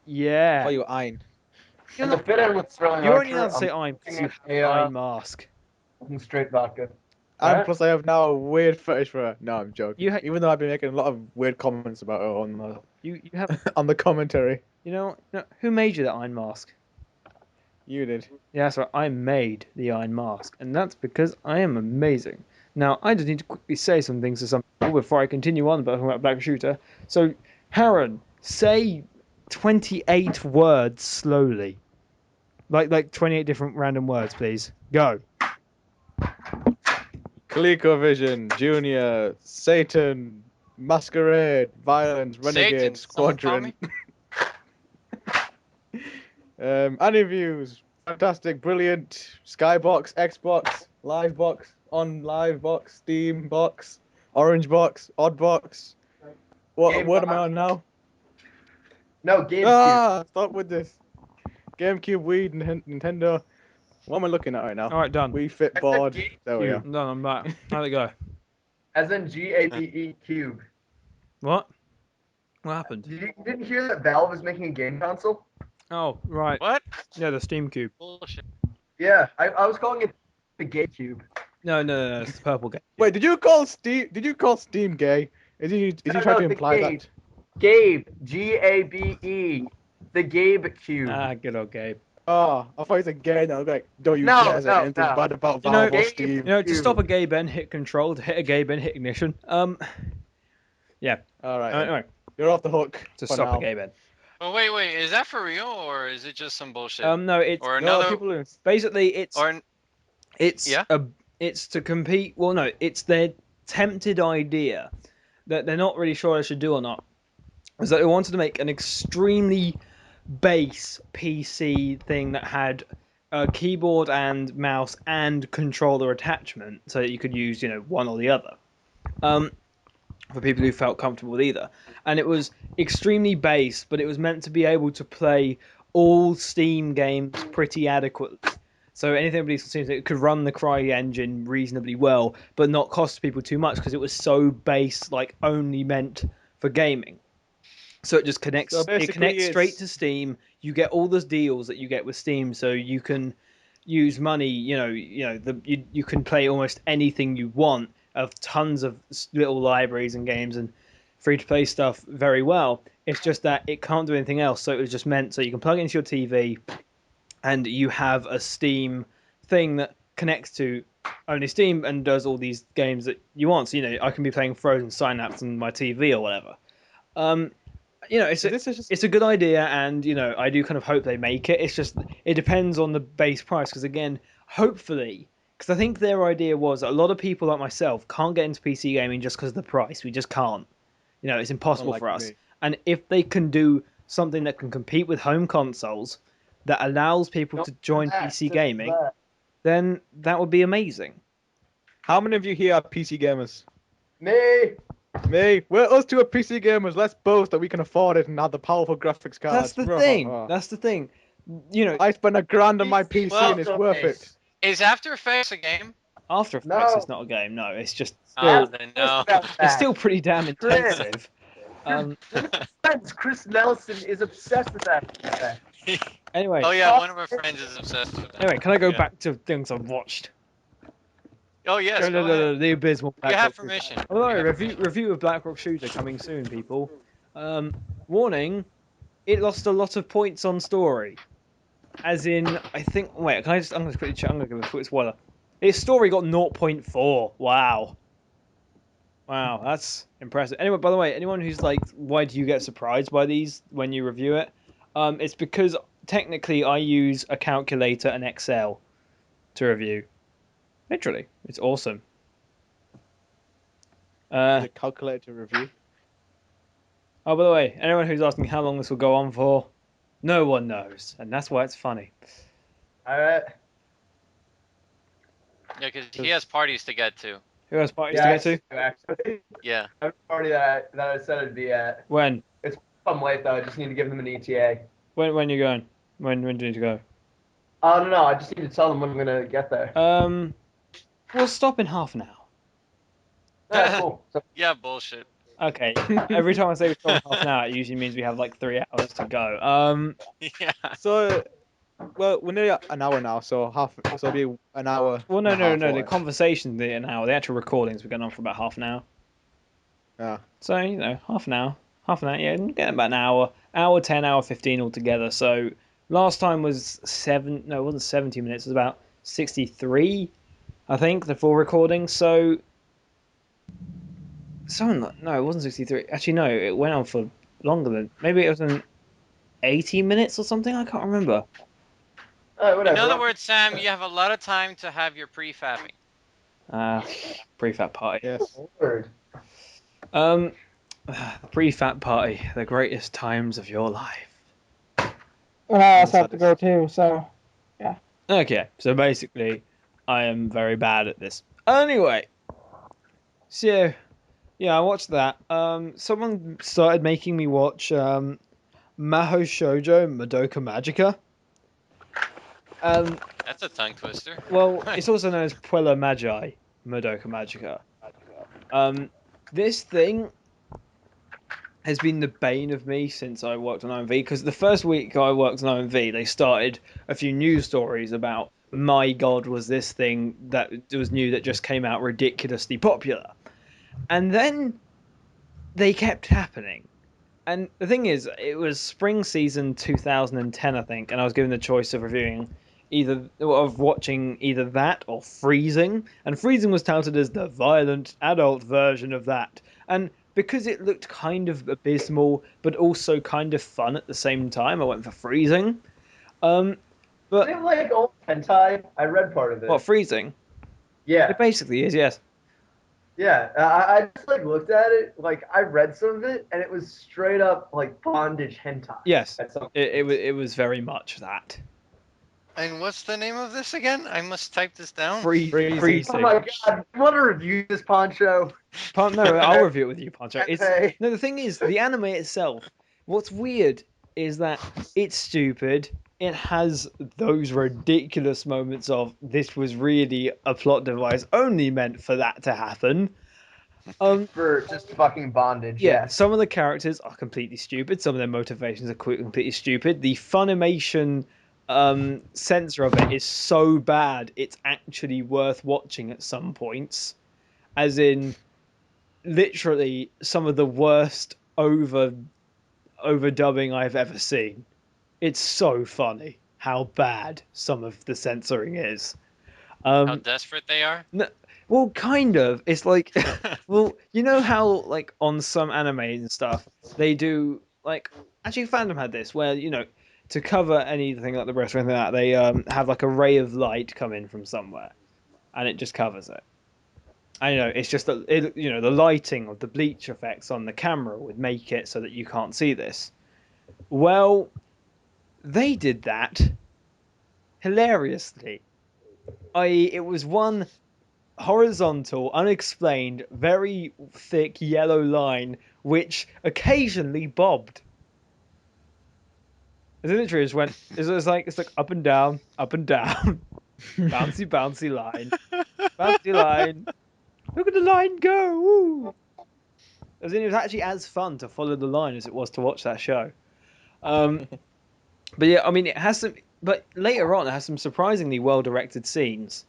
Yeah. call you Ein. And the fit in was really You're only Archer. allowed to say I'm because you have an Iron mask. Straight vodka. And Alright. plus, I have now a weird fetish for her. No, I'm joking. You Even though I've been making a lot of weird comments about her you have on the commentary. you know who made you that Iron mask? You did. Yeah, that's right. I made the Iron Mask, and that's because I am amazing. Now, I just need to quickly say some things to some people before I continue on about Black Shooter. So, Haran, say 28 words slowly. Like 28 different random words, please. Go. ColecoVision, Junior, Satan, Masquerade, Violence, Renegade, Satan, someone call Squadron. me? Aniviews, fantastic, brilliant, Skybox, Xbox, Livebox, on Livebox, Steam box, Orange box, Odd box. What Game word am I Box. on now? No, GameCube. Ah, stop with this. GameCube, Wii, Nintendo. What am I looking at right now? All right, done. Wii Fit I said board. There we GameCube. are. I'm done. I'm back. How'd it go? As in GABE cube. What? What happened? You didn't hear that Valve is making a game console? Oh, right. What? Yeah, the Steam Cube. Bullshit. Yeah, I was calling it the GameCube. No. It's the purple game. Wait, did you call Steam gay? Is he trying to imply Gabe. that? Gabe. GABE. The Gabe Cube. Ah, good old Gabe. Oh, I thought you said gay. And I was like, don't you No, dare say no, anything no. bad about You know, Valve or Gabe- Steam. You know, to stop a Gabe Ben, hit Control. To hit a Gabe Ben, hit Ignition. Yeah. All right, then. Anyway, You're off the hook to for stop now. a Gabe Ben. Well, wait, is that for real or is it just some bullshit? No, it's Or no, another- people. Basically, it's Yeah? it's to compete. Well, no, it's their tempted idea that they're not really sure they should do or not. Is that they wanted to make an extremely base PC thing that had a keyboard and mouse and controller attachment, so that you could use, one or the other. For people who felt comfortable with either. And it was extremely base, but it was meant to be able to play all Steam games pretty adequately. So anything released on Steam, it could run the Cry engine reasonably well, but not cost people too much because it was so base, like only meant for gaming. So it just connects. So It basically connects straight it's- to Steam. You get all those deals that you get with Steam, so you can use money. You can play almost anything you want of tons of little libraries and games and free-to-play stuff very well. It's just that it can't do anything else, so it was just meant so you can plug it into your TV and you have a Steam thing that connects to only Steam and does all these games that you want. So, I can be playing Frozen Synapse on my TV or whatever. It's a good idea, and I do kind of hope they make it. It's just it depends on the base price, because again, hopefully, because I think their idea was a lot of people like myself can't get into PC gaming just because of the price. We just can't. It's impossible Unlike for us. me. And if they can do something that can compete with home consoles that allows people to join PC gaming, then that would be amazing. How many of you here are PC gamers? Me. Me. We're us two are PC gamers. Let's boast that we can afford it and have the powerful graphics cards. That's the thing. That's the thing. I spent $1,000 on my PC Well- and it's worth it. Is After Effects a game? After Effects No. is not a game. No, it's just Oh, still, then no. it's still pretty damn intensive. Friends, Chris Nelson is obsessed with that. Anyway, Oh yeah, one of my friends is obsessed with that. anyway, can I go Yeah. back to things I've watched? Oh yes, go ahead. The abysmal. You Black have Rock Shooter. permission. Although You have review of Black Rock Shooter coming soon, people. Warning: it lost a lot of points on story. As in, I think. Wait, can I just? I'm going to quickly check. I'm going to give a quick spoiler. Its story got 0.4. Wow. Wow, that's impressive. Anyway, by the way, anyone who's like, why do you get surprised by these when you review it? It's because technically I use a calculator and Excel to review. Literally, it's awesome. The calculator review. Oh, by the way, anyone who's asking how long this will go on for, no one knows, and that's why it's funny. Alright. Yeah, because he has parties to get to. Who has parties Yeah, to get to? actually. Yeah. I have a party that I said it'd be at. When? I'm late though. I just need to give them an ETA. When you going? When do you need to go? I don't know. I just need to tell them when I'm gonna get there. We'll stop in half an hour. Yeah, cool. So, Yeah, bullshit. Okay. Every time I say we film half an hour, it usually means we have like 3 hours to go. Yeah. So, well, we're nearly at an hour now, so it'll be an hour. Well, and a no. half The away. conversation's an hour. The actual recordings we're going on for about half an hour. Yeah. So half an hour. Half an hour. Yeah, getting about an hour. Hour 10, hour 15 altogether. So last time was seven. No, it wasn't 70 minutes. It was about 63, I think, the full recording. So no, it wasn't 63. Actually, no, it went on for longer than. Maybe it was an 80 minutes or something. I can't remember. Whatever. In other words, Sam, you have a lot of time to have your pre-fapping. Pre-fat party. Yes. Word. The pre-fat party, the greatest times of your life. And I also have to go too, so Okay, so basically, I am very bad at this. Anyway, so yeah, I watched that. Someone started making me watch Maho Shoujo Madoka Magica. That's a tongue twister. Well, it's also known as Puella Magi Madoka Magica. This thing has been the bane of me since I worked on OMV, because the first week I worked on OMV, they started a few news stories about, my God, was this thing that was new that just came out ridiculously popular. And then they kept happening. And the thing is, it was spring season 2010, I think, and I was given the choice of watching either that or Freezing, and Freezing was touted as the violent adult version of that. And because it looked kind of abysmal, but also kind of fun at the same time, I went for Freezing. Is But it like old hentai? I read part of it. what, Freezing? Yeah. It basically is, yes. Yeah, I just like looked at it, like I read some of it, and it was straight up like bondage hentai. Yes, At some it was very much that. And what's the name of this again? I must type this down. Freezing. Oh my god, you want to review this poncho? No, I'll review it with you, Pancho. Hentai. No, the thing is, the anime itself. What's weird is that it's stupid. It has those ridiculous moments of, this was really a plot device only meant for that to happen. For just fucking bondage. Yeah, Yes. some of the characters are completely stupid. Some of their motivations are completely stupid. The Funimation censor of it is so bad, it's actually worth watching at some points. As in, literally some of the worst overdubbing I've ever seen. It's so funny how bad some of the censoring is. How desperate they are? Well, kind of. It's like, well, you know how like on some anime and stuff they do like, actually Fandom had this where, to cover anything like the breast or anything like that, they have like a ray of light come in from somewhere, and it just covers it. I know it's just that the lighting of the bleach effects on the camera would make it so that you can't see this. Well, they did that hilariously. It was one horizontal, unexplained, very thick yellow line which occasionally bobbed. It literally just went. It's like up and down, bouncy, bouncy line, bouncy line. Look at the line go! Woo! As in, it was actually as fun to follow the line as it was to watch that show. But yeah, I mean, it has some. But later on, it has some surprisingly well-directed scenes.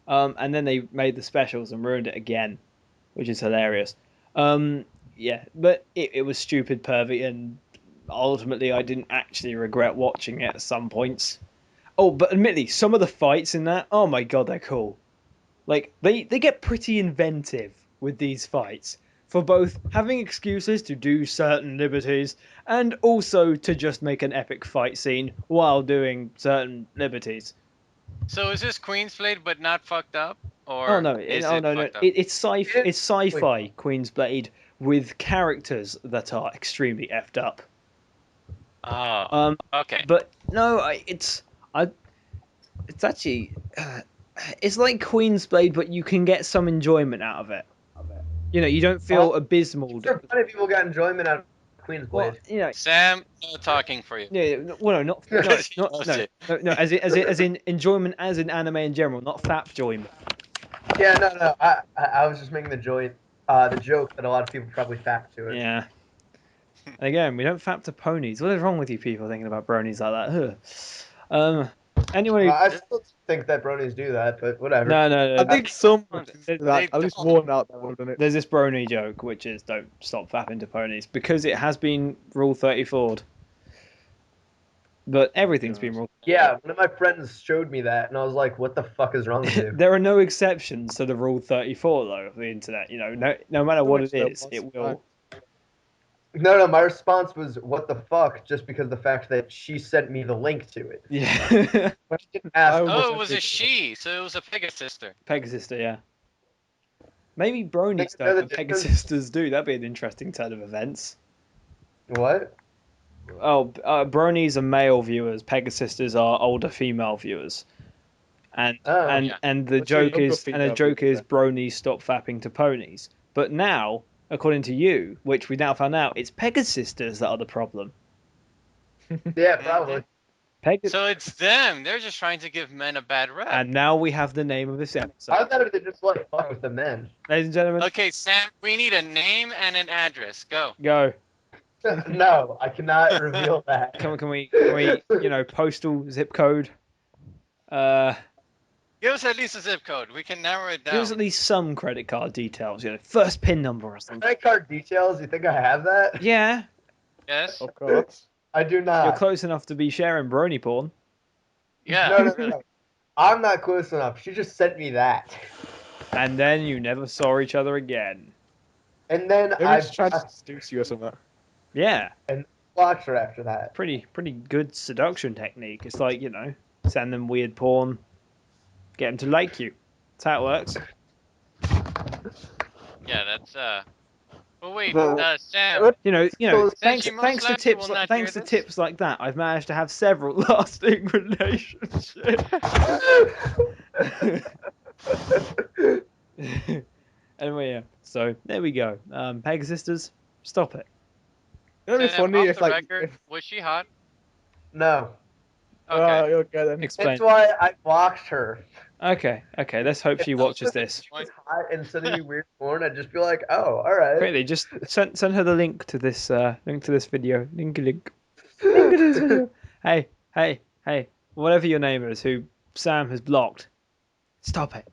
And then they made the specials and ruined it again, which is hilarious. Yeah, but it was stupid, pervy, and ultimately, I didn't actually regret watching it at some points. Oh, but admittedly, some of the fights in that, oh my god, they're cool. Like they get pretty inventive with these fights, for both having excuses to do certain liberties and also to just make an epic fight scene while doing certain liberties. So is this Queen's Blade but not fucked up? Oh Or no! is Oh it no! fucked up? It's sci-fi Queen's Blade with characters that are extremely effed up. Oh, okay. But no, it's actually it's like Queen's Blade, but you can get some enjoyment out of it. You don't feel abysmal. I'm sure plenty of people got enjoyment out of Queen's Well, Blade. Sam, no talking for you. Yeah, well, no, not no, Because he not loves no, it. no, as in enjoyment, as in anime in general, not fap enjoyment. Yeah, no. I was just making the joint the joke that a lot of people probably fact to it. Yeah. And again, we don't fap to ponies. What is wrong with you people thinking about bronies like that? Anyway, I still think that bronies do that, but whatever. no. I think some would do They that. At least don't. one out there would have done it. There's this brony joke, which is don't stop fapping to ponies because it has been Rule 34'd. But everything's been Rule. Yeah, one of my friends showed me that, and I was like, "What the fuck is wrong with you?" There are no exceptions to the Rule 34 though of the internet. You know, no matter what it is, it will. No, my response was, "What the fuck?" Just because the fact that she sent me the link to it. Yeah. But she didn't ask. I me. Oh, it was a she, so it was a Pegasister. Pegasister, yeah. Maybe bronies Know the don't, but Pegasisters do. That'd be an interesting turn of events. What? Oh, bronies are male viewers. Pegasisters are older female viewers. And Oh. Yeah. the Let's say joke younger is female is viewers, bronies stop fapping to ponies. But now, according to you, which we now found out, it's Pegasisters that are the problem. Yeah, probably. So it's them. They're just trying to give men a bad rep. And now we have the name of this episode. I thought they just like fuck with the men. Ladies and gentlemen, Okay, Sam, we need a name and an address. Go. go. No, I cannot reveal that. Can we postal zip code? Give us at least a zip code. We can narrow it Give down. us at least some credit card details. First PIN number or something. Credit card details? You think I have that? Yeah, Yes. Of course. I do you're not. close enough to be sharing brony porn. Yeah. No. I'm not close enough. She just sent me that. And then you never saw each other again. And then Maybe I it's trying to seduce you or something. Yeah, blocked her after that. pretty good seduction technique. It's like, send them weird porn, get them to like you. That's how it works. Yeah, that's Well, wait, The- Sam. Thanks she most to likely tips will not thanks hear to this. tips like that, I've managed to have several lasting relationships. Anyway, yeah. So there we go. Pegasisters, stop it. It'd be Sam, funny off if the like. record, was she hot? No. Okay. Okay then. Explain. That's why I blocked her. Okay. Let's hope she watches this. If she was hot and sending me weird porn, I'd just be like, oh, alright. Quickly, just send her the link to this video. Link to this video. Hey, whatever your name is, who Sam has blocked, stop it.